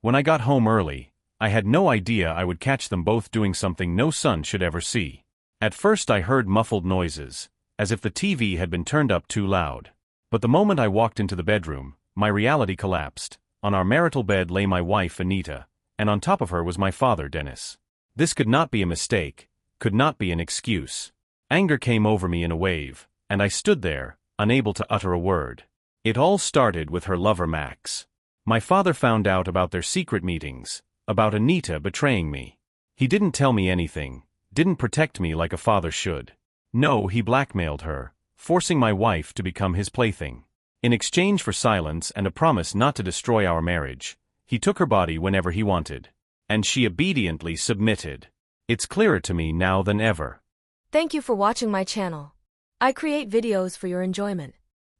When I got home early, I had no idea I would catch them both doing something no son should ever see. At first I heard muffled noises, as if the TV had been turned up too loud. But the moment I walked into the bedroom, my reality collapsed. On our marital bed lay my wife Anita, and on top of her was my father Dennis. This could not be a mistake, could not be an excuse. Anger came over me in a wave, and I stood there, unable to utter a word. It all started with her lover Max. My father found out about their secret meetings, about Anita betraying me. He didn't tell me anything, didn't protect me like a father should. No, he blackmailed her, forcing my wife to become his plaything. In exchange for silence and a promise not to destroy our marriage, he took her body whenever he wanted. And she obediently submitted. It's clearer to me now than ever. Thank you for watching my channel. I create videos for your enjoyment.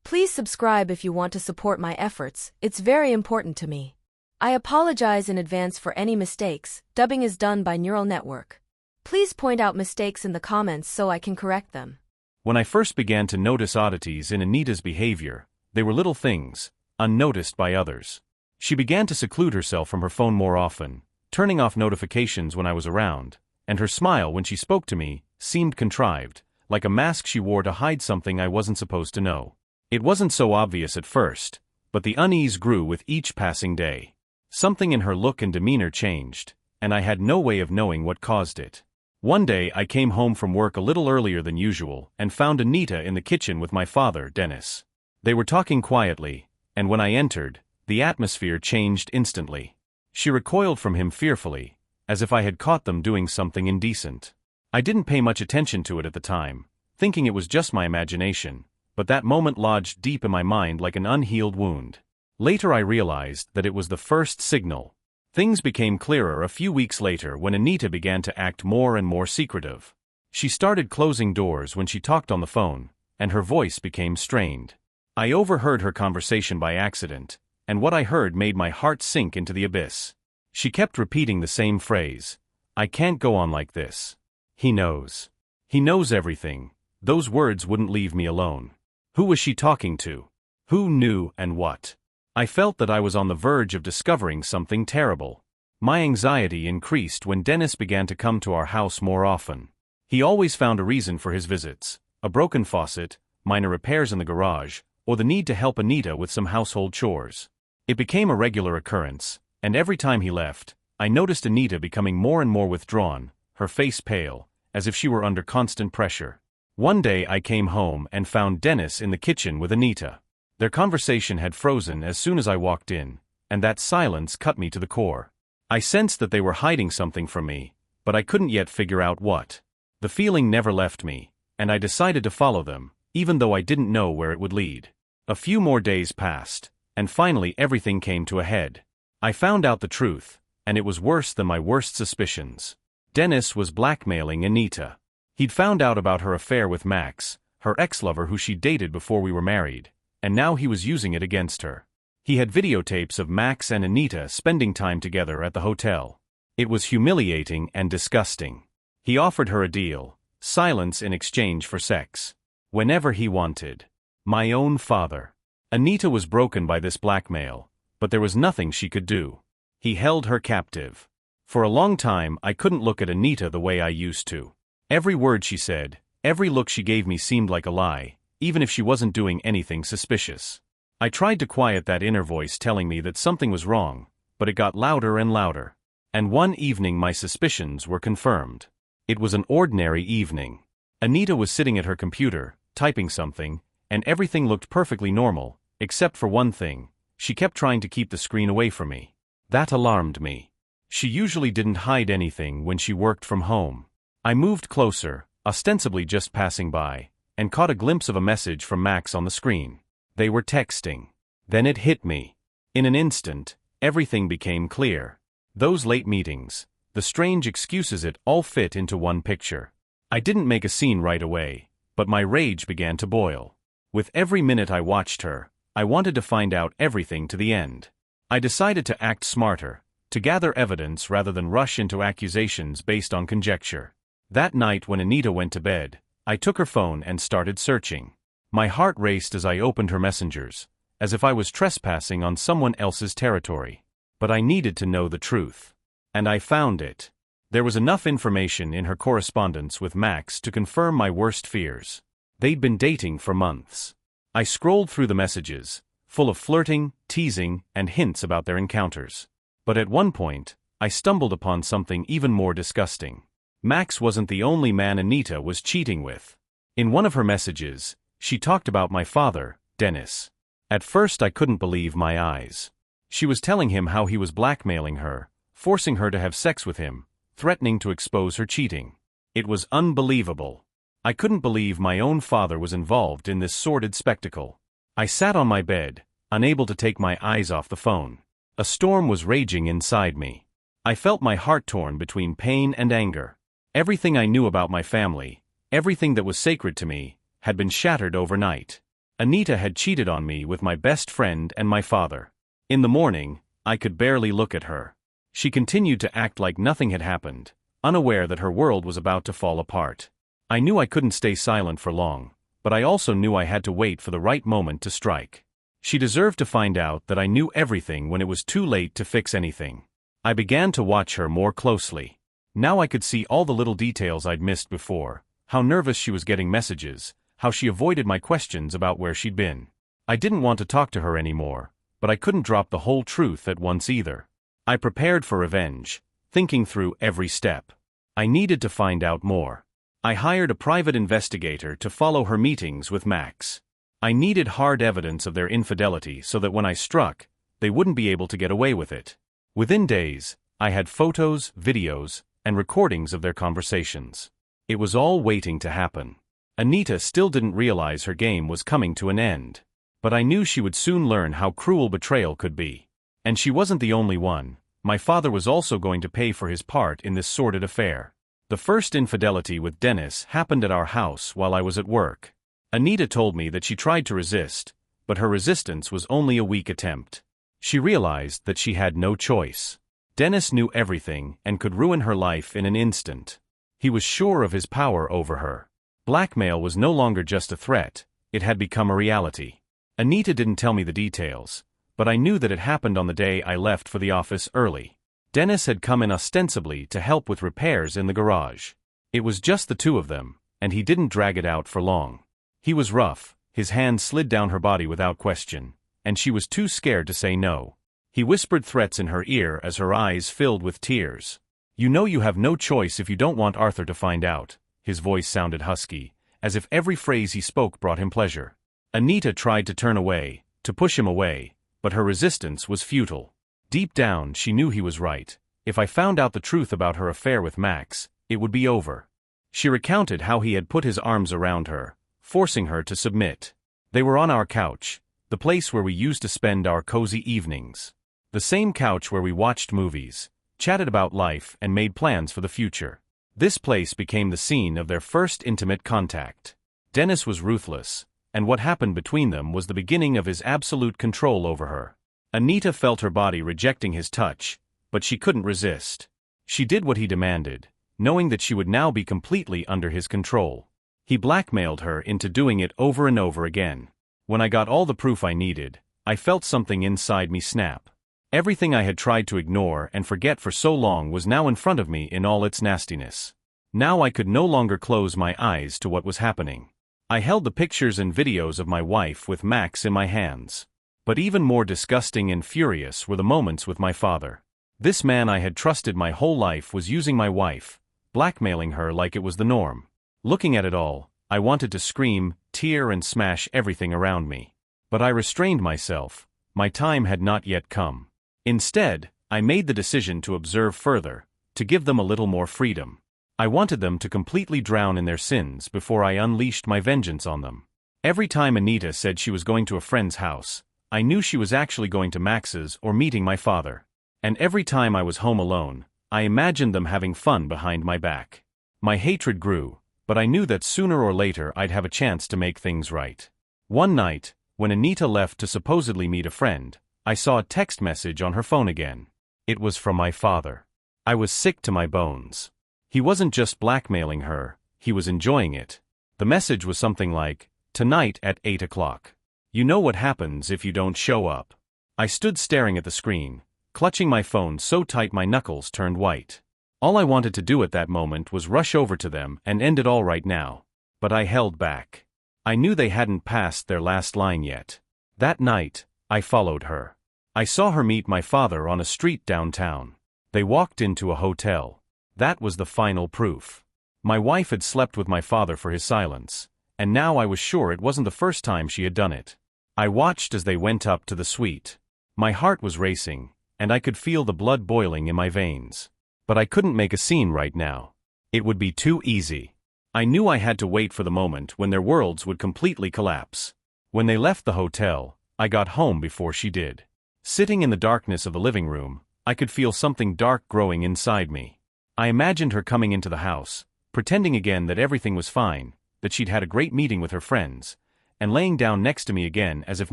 Please subscribe if you want to support my efforts, it's very important to me. I apologize in advance for any mistakes, dubbing is done by neural network. Please point out mistakes in the comments so I can correct them. When I first began to notice oddities in Anita's behavior, they were little things, unnoticed by others. She began to seclude herself from her phone more often, turning off notifications when I was around, and her smile when she spoke to me seemed contrived, like a mask she wore to hide something I wasn't supposed to know. It wasn't so obvious at first, but the unease grew with each passing day. Something in her look and demeanor changed, and I had no way of knowing what caused it. One day I came home from work a little earlier than usual and found Anita in the kitchen with my father, Dennis. They were talking quietly, and when I entered, the atmosphere changed instantly. She recoiled from him fearfully, as if I had caught them doing something indecent. I didn't pay much attention to it at the time, thinking it was just my imagination, but that moment lodged deep in my mind like an unhealed wound. Later I realized that it was the first signal. Things became clearer a few weeks later when Anita began to act more and more secretive. She started closing doors when she talked on the phone, and her voice became strained. I overheard her conversation by accident, and what I heard made my heart sink into the abyss. She kept repeating the same phrase, "I can't go on like this. He knows. He knows everything." Those words wouldn't leave me alone. Who was she talking to? Who knew and what? I felt that I was on the verge of discovering something terrible. My anxiety increased when Dennis began to come to our house more often. He always found a reason for his visits: a broken faucet, minor repairs in the garage, or the need to help Anita with some household chores. It became a regular occurrence, and every time he left, I noticed Anita becoming more and more withdrawn, her face pale, as if she were under constant pressure. One day I came home and found Dennis in the kitchen with Anita. Their conversation had frozen as soon as I walked in, and that silence cut me to the core. I sensed that they were hiding something from me, but I couldn't yet figure out what. The feeling never left me, and I decided to follow them, even though I didn't know where it would lead. A few more days passed, and finally everything came to a head. I found out the truth, and it was worse than my worst suspicions. Dennis was blackmailing Anita. He'd found out about her affair with Max, her ex-lover who she dated before we were married, and now he was using it against her. He had videotapes of Max and Anita spending time together at the hotel. It was humiliating and disgusting. He offered her a deal: silence in exchange for sex. Whenever he wanted. My own father. Anita was broken by this blackmail, but there was nothing she could do. He held her captive. For a long time I couldn't look at Anita the way I used to. Every word she said, every look she gave me seemed like a lie, even if she wasn't doing anything suspicious. I tried to quiet that inner voice telling me that something was wrong, but it got louder and louder. And one evening my suspicions were confirmed. It was an ordinary evening. Anita was sitting at her computer, typing something, and everything looked perfectly normal, except for one thing: she kept trying to keep the screen away from me. That alarmed me. She usually didn't hide anything when she worked from home. I moved closer, ostensibly just passing by, and caught a glimpse of a message from Max on the screen. They were texting. Then it hit me. In an instant, everything became clear. Those late meetings, the strange excuses, it all fit into one picture. I didn't make a scene right away, but my rage began to boil. With every minute I watched her, I wanted to find out everything to the end. I decided to act smarter, to gather evidence rather than rush into accusations based on conjecture. That night when Anita went to bed, I took her phone and started searching. My heart raced as I opened her messengers, as if I was trespassing on someone else's territory. But I needed to know the truth. And I found it. There was enough information in her correspondence with Max to confirm my worst fears. They'd been dating for months. I scrolled through the messages, full of flirting, teasing, and hints about their encounters. But at one point, I stumbled upon something even more disgusting. Max wasn't the only man Anita was cheating with. In one of her messages, she talked about my father, Dennis. At first I couldn't believe my eyes. She was telling him how he was blackmailing her, forcing her to have sex with him, threatening to expose her cheating. It was unbelievable. I couldn't believe my own father was involved in this sordid spectacle. I sat on my bed, unable to take my eyes off the phone. A storm was raging inside me. I felt my heart torn between pain and anger. Everything I knew about my family, everything that was sacred to me, had been shattered overnight. Anita had cheated on me with my best friend and my father. In the morning, I could barely look at her. She continued to act like nothing had happened, unaware that her world was about to fall apart. I knew I couldn't stay silent for long, but I also knew I had to wait for the right moment to strike. She deserved to find out that I knew everything when it was too late to fix anything. I began to watch her more closely. Now I could see all the little details I'd missed before, how nervous she was getting messages, how she avoided my questions about where she'd been. I didn't want to talk to her anymore, but I couldn't drop the whole truth at once either. I prepared for revenge, thinking through every step. I needed to find out more. I hired a private investigator to follow her meetings with Max. I needed hard evidence of their infidelity so that when I struck, they wouldn't be able to get away with it. Within days, I had photos, videos, and recordings of their conversations. It was all waiting to happen. Anita still didn't realize her game was coming to an end. But I knew she would soon learn how cruel betrayal could be. And she wasn't the only one. My father was also going to pay for his part in this sordid affair. The first infidelity with Dennis happened at our house while I was at work. Anita told me that she tried to resist, but her resistance was only a weak attempt. She realized that she had no choice. Dennis knew everything and could ruin her life in an instant. He was sure of his power over her. Blackmail was no longer just a threat, it had become a reality. Anita didn't tell me the details, but I knew that it happened on the day I left for the office early. Dennis had come in ostensibly to help with repairs in the garage. It was just the two of them, and he didn't drag it out for long. He was rough, his hand slid down her body without question, and she was too scared to say no. He whispered threats in her ear as her eyes filled with tears. "You know you have no choice if you don't want Arthur to find out." His voice sounded husky, as if every phrase he spoke brought him pleasure. Anita tried to turn away, to push him away, but her resistance was futile. Deep down, she knew he was right. If I found out the truth about her affair with Max, it would be over. She recounted how he had put his arms around her, forcing her to submit. They were on our couch, the place where we used to spend our cozy evenings. The same couch where we watched movies, chatted about life and made plans for the future. This place became the scene of their first intimate contact. Dennis was ruthless, and what happened between them was the beginning of his absolute control over her. Anita felt her body rejecting his touch, but she couldn't resist. She did what he demanded, knowing that she would now be completely under his control. He blackmailed her into doing it over and over again. When I got all the proof I needed, I felt something inside me snap. Everything I had tried to ignore and forget for so long was now in front of me in all its nastiness. Now I could no longer close my eyes to what was happening. I held the pictures and videos of my wife with Max in my hands. But even more disgusting and furious were the moments with my father. This man I had trusted my whole life was using my wife, blackmailing her like it was the norm. Looking at it all, I wanted to scream, tear and smash everything around me. But I restrained myself. My time had not yet come. Instead, I made the decision to observe further, to give them a little more freedom. I wanted them to completely drown in their sins before I unleashed my vengeance on them. Every time Anita said she was going to a friend's house, I knew she was actually going to Max's or meeting my father. And every time I was home alone, I imagined them having fun behind my back. My hatred grew, but I knew that sooner or later I'd have a chance to make things right. One night, when Anita left to supposedly meet a friend, I saw a text message on her phone again. It was from my father. I was sick to my bones. He wasn't just blackmailing her, he was enjoying it. The message was something like, "Tonight at 8 o'clock. You know what happens if you don't show up." I stood staring at the screen, clutching my phone so tight my knuckles turned white. All I wanted to do at that moment was rush over to them and end it all right now. But I held back. I knew they hadn't passed their last line yet. That night, I followed her. I saw her meet my father on a street downtown. They walked into a hotel. That was the final proof. My wife had slept with my father for his silence, and now I was sure it wasn't the first time she had done it. I watched as they went up to the suite. My heart was racing, and I could feel the blood boiling in my veins. But I couldn't make a scene right now. It would be too easy. I knew I had to wait for the moment when their worlds would completely collapse. When they left the hotel, I got home before she did. Sitting in the darkness of the living room, I could feel something dark growing inside me. I imagined her coming into the house, pretending again that everything was fine, that she'd had a great meeting with her friends, and laying down next to me again as if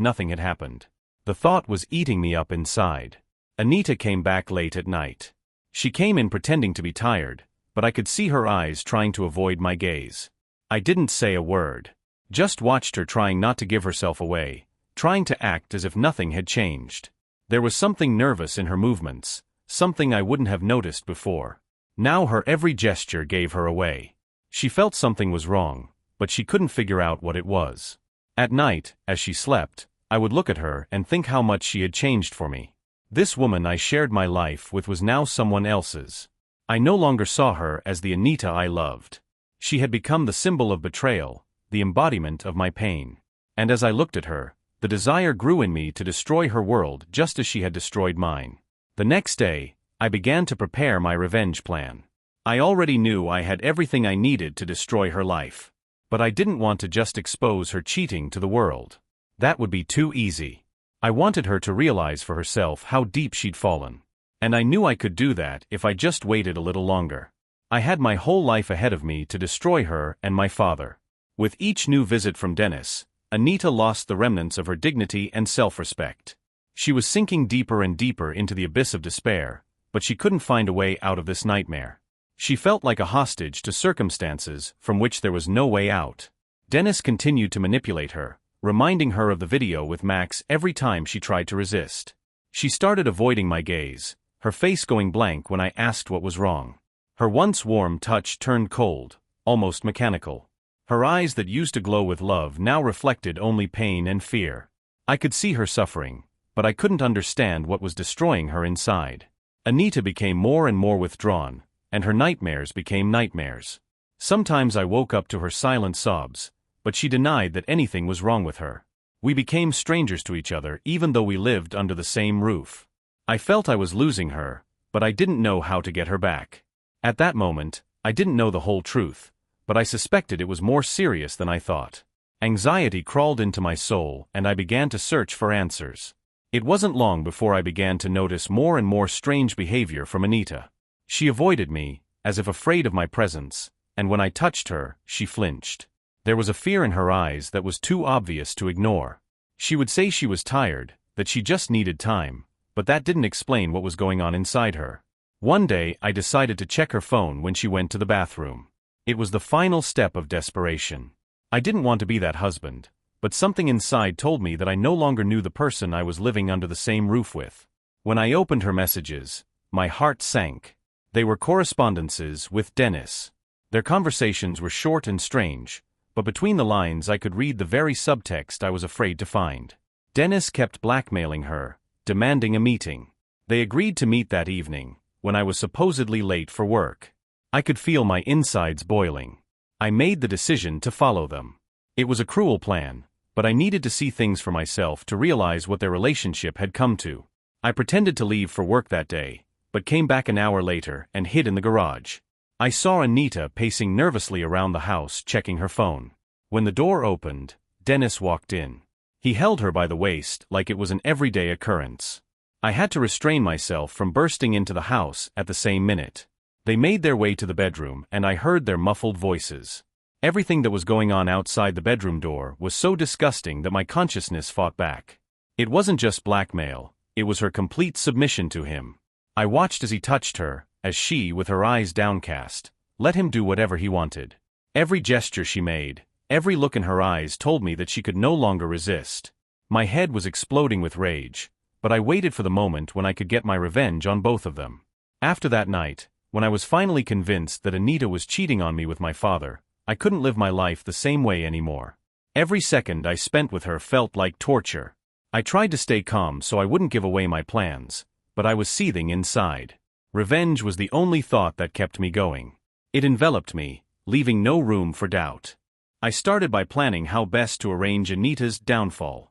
nothing had happened. The thought was eating me up inside. Anita came back late at night. She came in pretending to be tired, but I could see her eyes trying to avoid my gaze. I didn't say a word. Just watched her trying not to give herself away, trying to act as if nothing had changed. There was something nervous in her movements, something I wouldn't have noticed before. Now her every gesture gave her away. She felt something was wrong, but she couldn't figure out what it was. At night, as she slept, I would look at her and think how much she had changed for me. This woman I shared my life with was now someone else's. I no longer saw her as the Anita I loved. She had become the symbol of betrayal, the embodiment of my pain. And as I looked at her, the desire grew in me to destroy her world just as she had destroyed mine. The next day, I began to prepare my revenge plan. I already knew I had everything I needed to destroy her life. But I didn't want to just expose her cheating to the world. That would be too easy. I wanted her to realize for herself how deep she'd fallen. And I knew I could do that if I just waited a little longer. I had my whole life ahead of me to destroy her and my father. With each new visit from Dennis, Anita lost the remnants of her dignity and self-respect. She was sinking deeper and deeper into the abyss of despair, but she couldn't find a way out of this nightmare. She felt like a hostage to circumstances from which there was no way out. Dennis continued to manipulate her, reminding her of the video with Max every time she tried to resist. She started avoiding my gaze, her face going blank when I asked what was wrong. Her once warm touch turned cold, almost mechanical. Her eyes that used to glow with love now reflected only pain and fear. I could see her suffering, but I couldn't understand what was destroying her inside. Anita became more and more withdrawn, and her nightmares became nightmares. Sometimes I woke up to her silent sobs, but she denied that anything was wrong with her. We became strangers to each other even though we lived under the same roof. I felt I was losing her, but I didn't know how to get her back. At that moment, I didn't know the whole truth, but I suspected it was more serious than I thought. Anxiety crawled into my soul and I began to search for answers. It wasn't long before I began to notice more and more strange behavior from Anita. She avoided me, as if afraid of my presence, and when I touched her, she flinched. There was a fear in her eyes that was too obvious to ignore. She would say she was tired, that she just needed time, but that didn't explain what was going on inside her. One day I decided to check her phone when she went to the bathroom. It was the final step of desperation. I didn't want to be that husband, but something inside told me that I no longer knew the person I was living under the same roof with. When I opened her messages, my heart sank. They were correspondences with Dennis. Their conversations were short and strange, but between the lines I could read the very subtext I was afraid to find. Dennis kept blackmailing her, demanding a meeting. They agreed to meet that evening, when I was supposedly late for work. I could feel my insides boiling. I made the decision to follow them. It was a cruel plan, but I needed to see things for myself to realize what their relationship had come to. I pretended to leave for work that day, but came back an hour later and hid in the garage. I saw Anita pacing nervously around the house checking her phone. When the door opened, Dennis walked in. He held her by the waist like it was an everyday occurrence. I had to restrain myself from bursting into the house at the same minute. They made their way to the bedroom and I heard their muffled voices. Everything that was going on outside the bedroom door was so disgusting that my consciousness fought back. It wasn't just blackmail, it was her complete submission to him. I watched as he touched her, as she, with her eyes downcast, let him do whatever he wanted. Every gesture she made, every look in her eyes told me that she could no longer resist. My head was exploding with rage, but I waited for the moment when I could get my revenge on both of them. After that night, when I was finally convinced that Anita was cheating on me with my father, I couldn't live my life the same way anymore. Every second I spent with her felt like torture. I tried to stay calm so I wouldn't give away my plans, but I was seething inside. Revenge was the only thought that kept me going. It enveloped me, leaving no room for doubt. I started by planning how best to arrange Anita's downfall.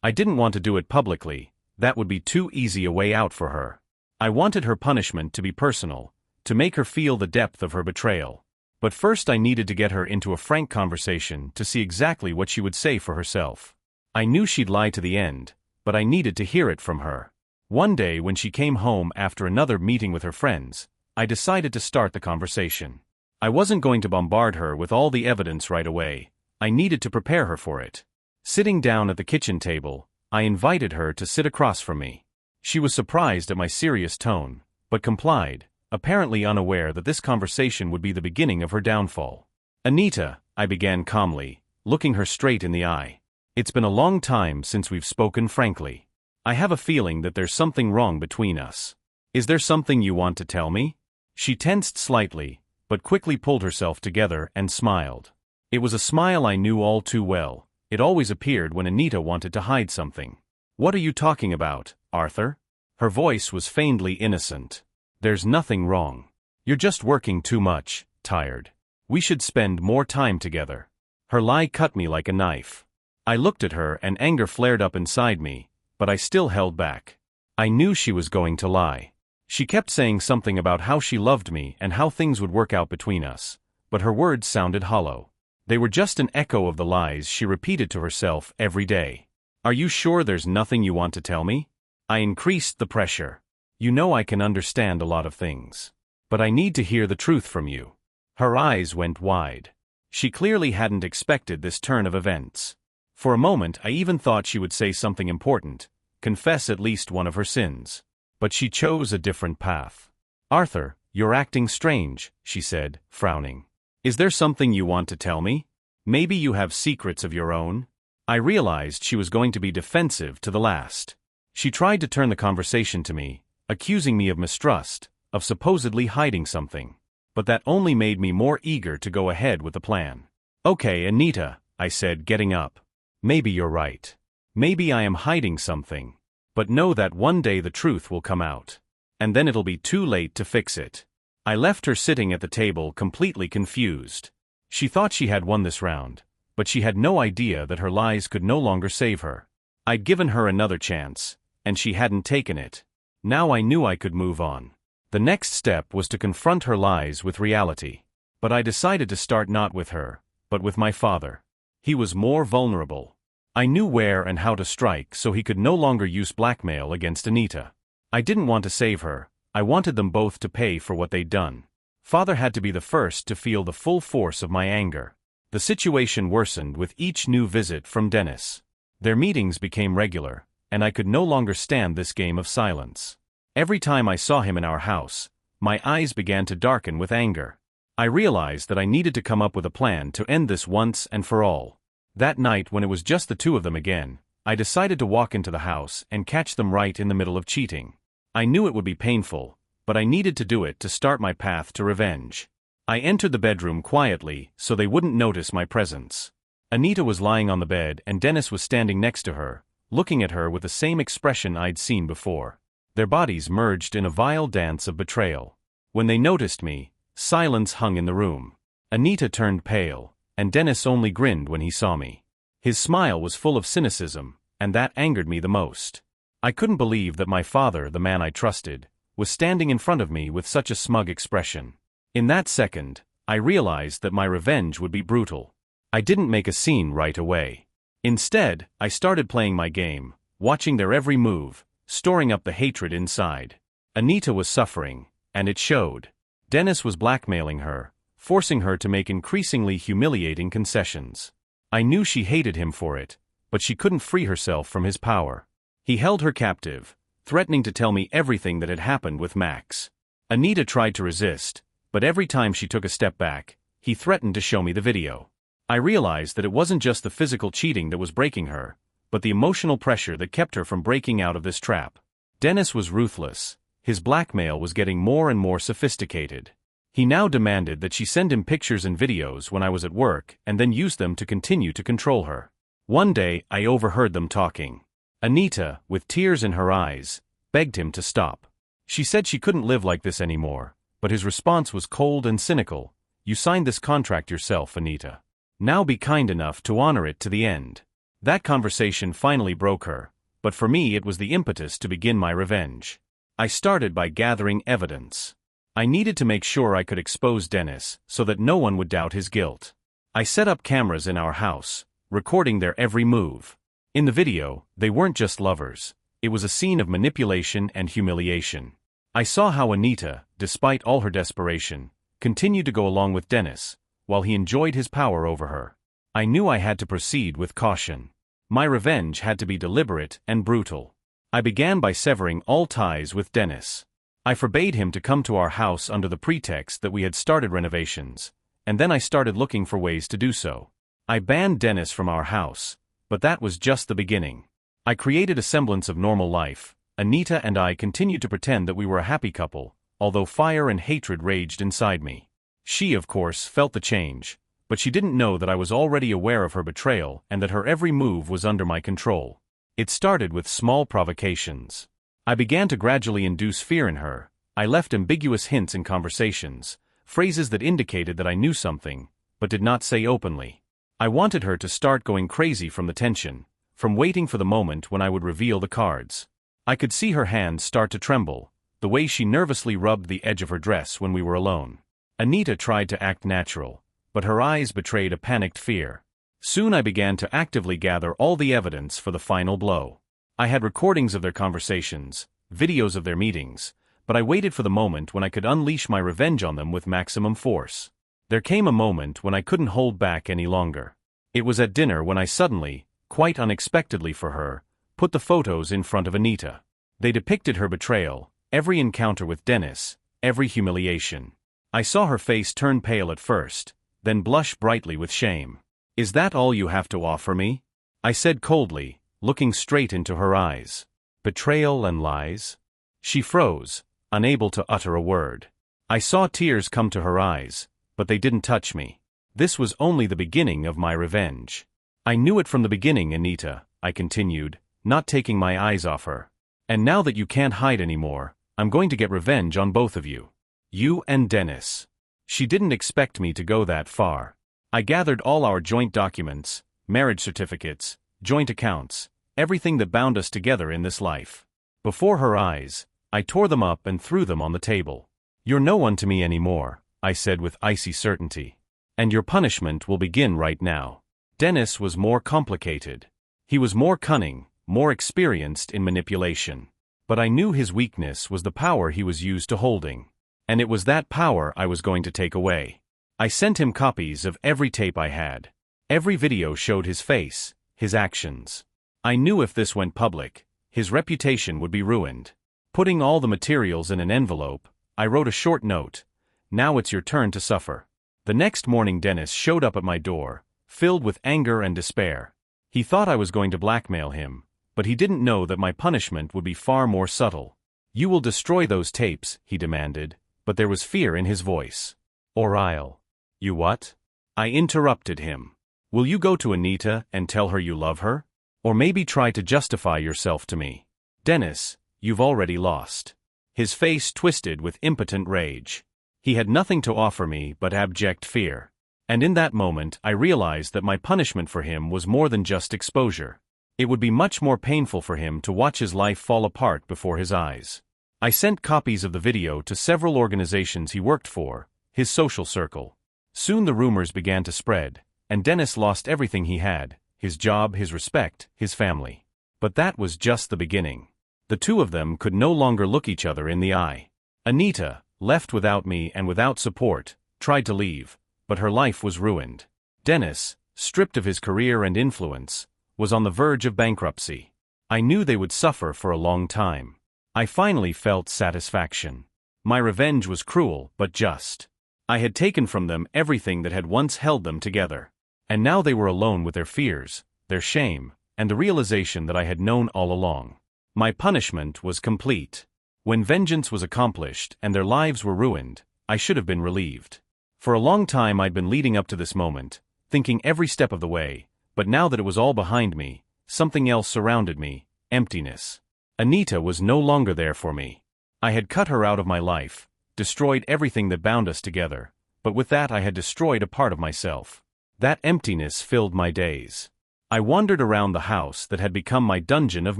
I didn't want to do it publicly, that would be too easy a way out for her. I wanted her punishment to be personal, to make her feel the depth of her betrayal. But first I needed to get her into a frank conversation to see exactly what she would say for herself. I knew she'd lie to the end, but I needed to hear it from her. One day when she came home after another meeting with her friends, I decided to start the conversation. I wasn't going to bombard her with all the evidence right away. I needed to prepare her for it. Sitting down at the kitchen table, I invited her to sit across from me. She was surprised at my serious tone, but complied, apparently unaware that this conversation would be the beginning of her downfall. "Anita," I began calmly, looking her straight in the eye. "It's been a long time since we've spoken frankly. I have a feeling that there's something wrong between us. Is there something you want to tell me?" She tensed slightly, but quickly pulled herself together and smiled. It was a smile I knew all too well. It always appeared when Anita wanted to hide something. "What are you talking about, Arthur?" Her voice was faintly innocent. "There's nothing wrong. You're just working too much, tired. We should spend more time together." Her lie cut me like a knife. I looked at her and anger flared up inside me, but I still held back. I knew she was going to lie. She kept saying something about how she loved me and how things would work out between us, but her words sounded hollow. They were just an echo of the lies she repeated to herself every day. "Are you sure there's nothing you want to tell me?" I increased the pressure. "You know I can understand a lot of things. But I need to hear the truth from you." Her eyes went wide. She clearly hadn't expected this turn of events. For a moment I even thought she would say something important, confess at least one of her sins. But she chose a different path. "Arthur, you're acting strange," she said, frowning. "Is there something you want to tell me? Maybe you have secrets of your own?" I realized she was going to be defensive to the last. She tried to turn the conversation to me, accusing me of mistrust, of supposedly hiding something. But that only made me more eager to go ahead with the plan. "Okay, Anita," I said, getting up. "Maybe you're right. Maybe I am hiding something. But know that one day the truth will come out. And then it'll be too late to fix it." I left her sitting at the table completely confused. She thought she had won this round, but she had no idea that her lies could no longer save her. I'd given her another chance, and she hadn't taken it. Now I knew I could move on. The next step was to confront her lies with reality. But I decided to start not with her, but with my father. He was more vulnerable. I knew where and how to strike so he could no longer use blackmail against Anita. I didn't want to save her. I wanted them both to pay for what they'd done. Father had to be the first to feel the full force of my anger. The situation worsened with each new visit from Dennis. Their meetings became regular, and I could no longer stand this game of silence. Every time I saw him in our house, my eyes began to darken with anger. I realized that I needed to come up with a plan to end this once and for all. That night when it was just the two of them again, I decided to walk into the house and catch them right in the middle of cheating. I knew it would be painful, but I needed to do it to start my path to revenge. I entered the bedroom quietly so they wouldn't notice my presence. Anita was lying on the bed and Dennis was standing next to her, looking at her with the same expression I'd seen before. Their bodies merged in a vile dance of betrayal. When they noticed me, silence hung in the room. Anita turned pale, and Dennis only grinned when he saw me. His smile was full of cynicism, and that angered me the most. I couldn't believe that my father, the man I trusted, was standing in front of me with such a smug expression. In that second, I realized that my revenge would be brutal. I didn't make a scene right away. Instead, I started playing my game, watching their every move, storing up the hatred inside. Anita was suffering, and it showed. Dennis was blackmailing her, forcing her to make increasingly humiliating concessions. I knew she hated him for it, but she couldn't free herself from his power. He held her captive, threatening to tell me everything that had happened with Max. Anita tried to resist, but every time she took a step back, he threatened to show me the video. I realized that it wasn't just the physical cheating that was breaking her, but the emotional pressure that kept her from breaking out of this trap. Dennis was ruthless. His blackmail was getting more and more sophisticated. He now demanded that she send him pictures and videos when I was at work and then use them to continue to control her. One day, I overheard them talking. Anita, with tears in her eyes, begged him to stop. She said she couldn't live like this anymore, but his response was cold and cynical. "You signed this contract yourself, Anita. Now be kind enough to honor it to the end." That conversation finally broke her, but for me it was the impetus to begin my revenge. I started by gathering evidence. I needed to make sure I could expose Dennis so that no one would doubt his guilt. I set up cameras in our house, recording their every move. In the video, they weren't just lovers. It was a scene of manipulation and humiliation. I saw how Anita, despite all her desperation, continued to go along with Dennis, while he enjoyed his power over her. I knew I had to proceed with caution. My revenge had to be deliberate and brutal. I began by severing all ties with Dennis. I forbade him to come to our house under the pretext that we had started renovations, and then I started looking for ways to do so. I banned Dennis from our house, but that was just the beginning. I created a semblance of normal life. Anita and I continued to pretend that we were a happy couple, although fire and hatred raged inside me. She, of course, felt the change, but she didn't know that I was already aware of her betrayal and that her every move was under my control. It started with small provocations. I began to gradually induce fear in her. I left ambiguous hints in conversations, phrases that indicated that I knew something, but did not say openly. I wanted her to start going crazy from the tension, from waiting for the moment when I would reveal the cards. I could see her hands start to tremble, the way she nervously rubbed the edge of her dress when we were alone. Anita tried to act natural, but her eyes betrayed a panicked fear. Soon I began to actively gather all the evidence for the final blow. I had recordings of their conversations, videos of their meetings, but I waited for the moment when I could unleash my revenge on them with maximum force. There came a moment when I couldn't hold back any longer. It was at dinner when I suddenly, quite unexpectedly for her, put the photos in front of Anita. They depicted her betrayal, every encounter with Dennis, every humiliation. I saw her face turn pale at first, then blush brightly with shame. "Is that all you have to offer me?" I said coldly, looking straight into her eyes. "Betrayal and lies?" She froze, unable to utter a word. I saw tears come to her eyes, but they didn't touch me. This was only the beginning of my revenge. "I knew it from the beginning, Anita," I continued, not taking my eyes off her. "And now that you can't hide anymore, I'm going to get revenge on both of you. You and Dennis." She didn't expect me to go that far. I gathered all our joint documents, marriage certificates, joint accounts, everything that bound us together in this life. Before her eyes, I tore them up and threw them on the table. "You're no one to me anymore," I said with icy certainty. "And your punishment will begin right now." Dennis was more complicated. He was more cunning, more experienced in manipulation. But I knew his weakness was the power he was used to holding. And it was that power I was going to take away. I sent him copies of every tape I had. Every video showed his face, his actions. I knew if this went public, his reputation would be ruined. Putting all the materials in an envelope, I wrote a short note. "Now it's your turn to suffer." The next morning Dennis showed up at my door, filled with anger and despair. He thought I was going to blackmail him, but he didn't know that my punishment would be far more subtle. "You will destroy those tapes," he demanded, but there was fear in his voice. "Or I'll." "You what?" I interrupted him. "Will you go to Anita and tell her you love her? Or maybe try to justify yourself to me?" "Dennis, you've already lost." His face twisted with impotent rage. He had nothing to offer me but abject fear. And in that moment I realized that my punishment for him was more than just exposure. It would be much more painful for him to watch his life fall apart before his eyes. I sent copies of the video to several organizations he worked for, his social circle. Soon the rumors began to spread, and Dennis lost everything he had, his job, his respect, his family. But that was just the beginning. The two of them could no longer look each other in the eye. Anita, left without me and without support, tried to leave, but her life was ruined. Dennis, stripped of his career and influence, was on the verge of bankruptcy. I knew they would suffer for a long time. I finally felt satisfaction. My revenge was cruel but just. I had taken from them everything that had once held them together. And now they were alone with their fears, their shame, and the realization that I had known all along. My punishment was complete. When vengeance was accomplished and their lives were ruined, I should have been relieved. For a long time I'd been leading up to this moment, thinking every step of the way, but now that it was all behind me, something else surrounded me: emptiness. Anita was no longer there for me. I had cut her out of my life, destroyed everything that bound us together, but with that I had destroyed a part of myself. That emptiness filled my days. I wandered around the house that had become my dungeon of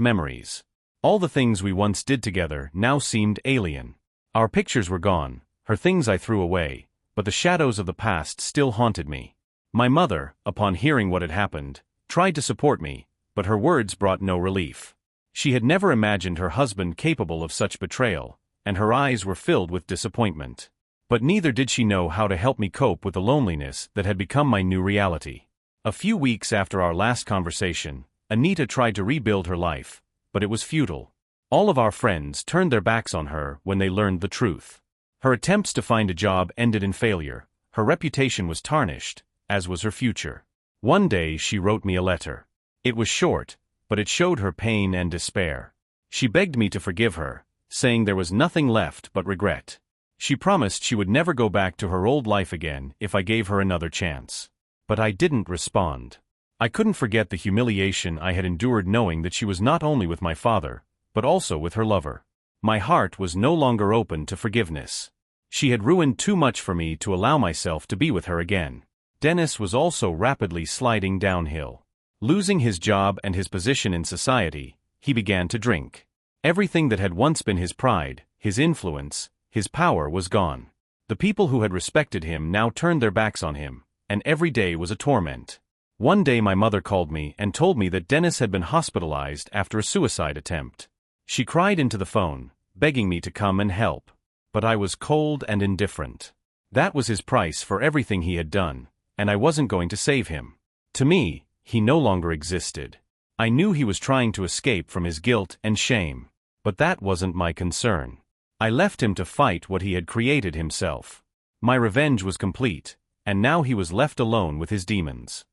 memories. All the things we once did together now seemed alien. Our pictures were gone, her things I threw away, but the shadows of the past still haunted me. My mother, upon hearing what had happened, tried to support me, but her words brought no relief. She had never imagined her husband capable of such betrayal, and her eyes were filled with disappointment. But neither did she know how to help me cope with the loneliness that had become my new reality. A few weeks after our last conversation, Anita tried to rebuild her life, but it was futile. All of our friends turned their backs on her when they learned the truth. Her attempts to find a job ended in failure, her reputation was tarnished, as was her future. One day she wrote me a letter. It was short, but it showed her pain and despair. She begged me to forgive her, saying there was nothing left but regret. She promised she would never go back to her old life again if I gave her another chance. But I didn't respond. I couldn't forget the humiliation I had endured knowing that she was not only with my father, but also with her lover. My heart was no longer open to forgiveness. She had ruined too much for me to allow myself to be with her again. Dennis was also rapidly sliding downhill. Losing his job and his position in society, he began to drink. Everything that had once been his pride, his influence, his power was gone. The people who had respected him now turned their backs on him, and every day was a torment. One day my mother called me and told me that Dennis had been hospitalized after a suicide attempt. She cried into the phone, begging me to come and help. But I was cold and indifferent. That was his price for everything he had done, and I wasn't going to save him. To me, he no longer existed. I knew he was trying to escape from his guilt and shame, but that wasn't my concern. I left him to fight what he had created himself. My revenge was complete, and now he was left alone with his demons.